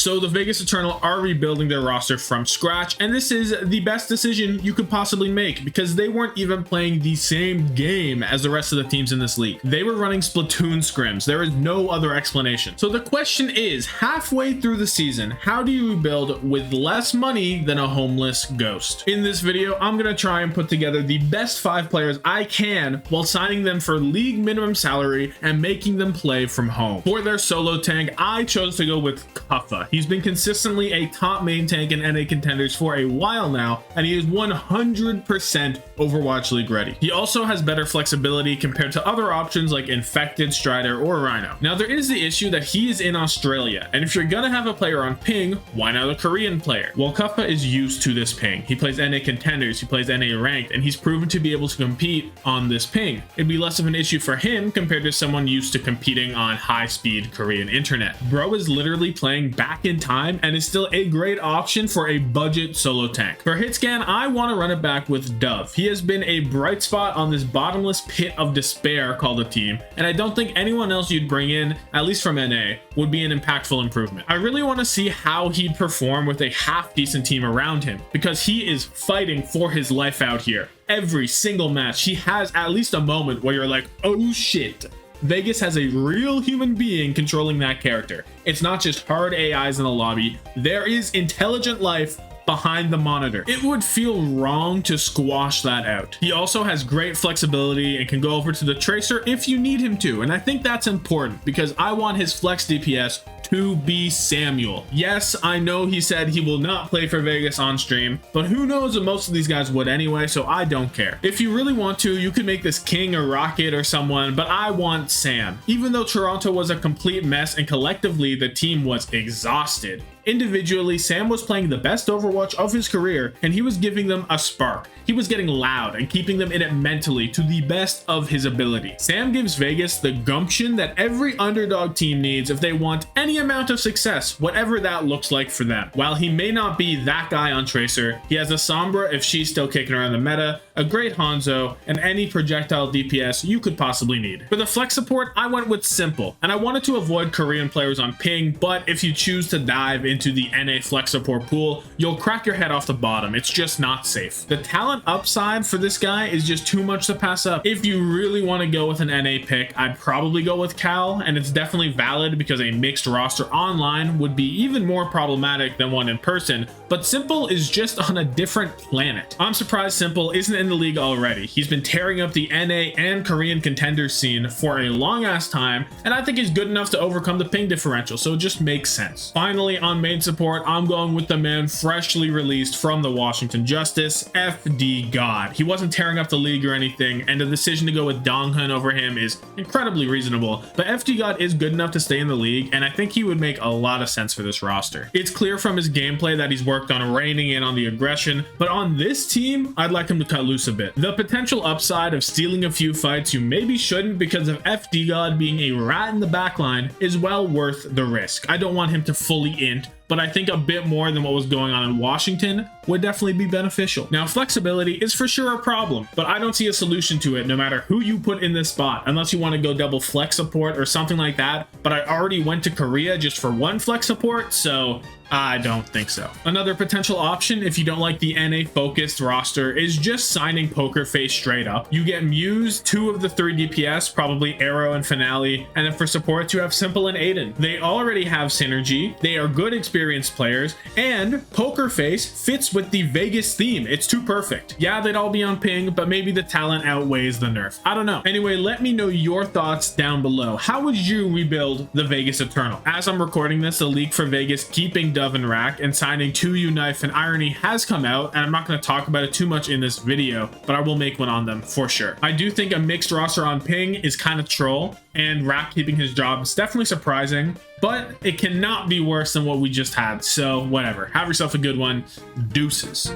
So the Vegas Eternal are rebuilding their roster from scratch, and this is the best decision you could possibly make because they weren't even playing the same game as the rest of the teams in this league. They were running Splatoon scrims. There is no other explanation. So the question is, halfway through the season, how do you rebuild with less money than a homeless ghost? In this video, I'm going to try and put together the best 5 players I can while signing them for league minimum salary and making them play from home. For their solo tank, I chose to go with Kuffa. He's been consistently a top main tank in NA contenders for a while now, and he is 100% Overwatch League ready. He also has better flexibility compared to other options like Infected, Strider, or Rhino. Now there is the issue that he is in Australia, and if you're gonna have a player on ping, why not a Korean player? Well, Kuffa is used to this ping. He plays NA contenders, he plays NA ranked, and he's proven to be able to compete on this ping. It'd be less of an issue for him compared to someone used to competing on high-speed Korean internet. Bro is literally playing back in time and is still a great option for a budget solo tank. For hitscan, I want to run it back with Dove. He has been a bright spot on this bottomless pit of despair called a team, and I don't think anyone else you'd bring in, at least from NA, would be an impactful improvement. I really want to see how he'd perform with a half-decent team around him, because he is fighting for his life out here. Every single match, he has at least a moment where you're like, oh shit. Vegas has a real human being controlling that character. It's not just hard AIs in the lobby. There is intelligent life behind the monitor. It would feel wrong to squash that out. He also has great flexibility and can go over to the tracer if you need him to, and I think that's important because I want his flex DPS to be Samuel. Yes, I know he said he will not play for Vegas on stream, but who knows if most of these guys would anyway, so I don't care. If you really want to, you could make this King or Rocket or someone, but I want Sam. Even though Toronto was a complete mess and collectively the team was exhausted, individually, Sam was playing the best Overwatch of his career, and he was giving them a spark. He was getting loud and keeping them in it mentally to the best of his ability. Sam gives Vegas the gumption that every underdog team needs if they want any amount of success, whatever that looks like for them. While he may not be that guy on Tracer, he has a Sombra if she's still kicking around the meta, a great Hanzo, and any projectile DPS you could possibly need. For the flex support, I went with Simple, and I wanted to avoid Korean players on ping, but if you choose to dive into the NA flex support pool, you'll crack your head off the bottom. It's just not safe. The talent upside for this guy is just too much to pass up. If you really want to go with an NA pick, I'd probably go with Cal, and it's definitely valid because a mixed roster online would be even more problematic than one in person, but Simple is just on a different planet. I'm surprised Simple isn't in the league already. He's been tearing up the NA and Korean contender scene for a long ass time, and I think he's good enough to overcome the ping differential, so it just makes sense. Finally, on main support, I'm going with the man freshly released from the Washington Justice, FD God. He wasn't tearing up the league or anything, and the decision to go with Donghun over him is incredibly reasonable, but FD God is good enough to stay in the league, and I think he would make a lot of sense for this roster. It's clear from his gameplay that he's worked on reining in on the aggression, but on this team, I'd like him to cut loose a bit. The potential upside of stealing a few fights you maybe shouldn't because of FD God being a rat in the backline is well worth the risk. I don't want him to fully int, but I think a bit more than what was going on in Washington would definitely be beneficial. Now, flexibility is for sure a problem, but I don't see a solution to it no matter who you put in this spot, unless you want to go double flex support or something like that, but I already went to Korea just for one flex support, so I don't think so. Another potential option, if you don't like the NA focused roster, is just signing Poker Face straight up. You get Muse, 2 of the 3 DPS, probably Arrow and Finale, and then for supports you have Simple and Aiden. They already have synergy, they are good experienced players, and Poker Face fits with the Vegas theme. It's too perfect. Yeah, they'd all be on ping, but maybe the talent outweighs the nerf. I don't know. Anyway, let me know your thoughts down below. How would you rebuild the Vegas Eternal? As I'm recording this, the leak for Vegas keeping Dove and Rack and signing 2U Knife and Irony has come out, and I'm not going to talk about it too much in this video, but I will make one on them for sure. I do think a mixed roster on ping is kind of troll, and Rack keeping his job is definitely surprising, but it cannot be worse than what we just had, so whatever. Have yourself a good one. Deuces.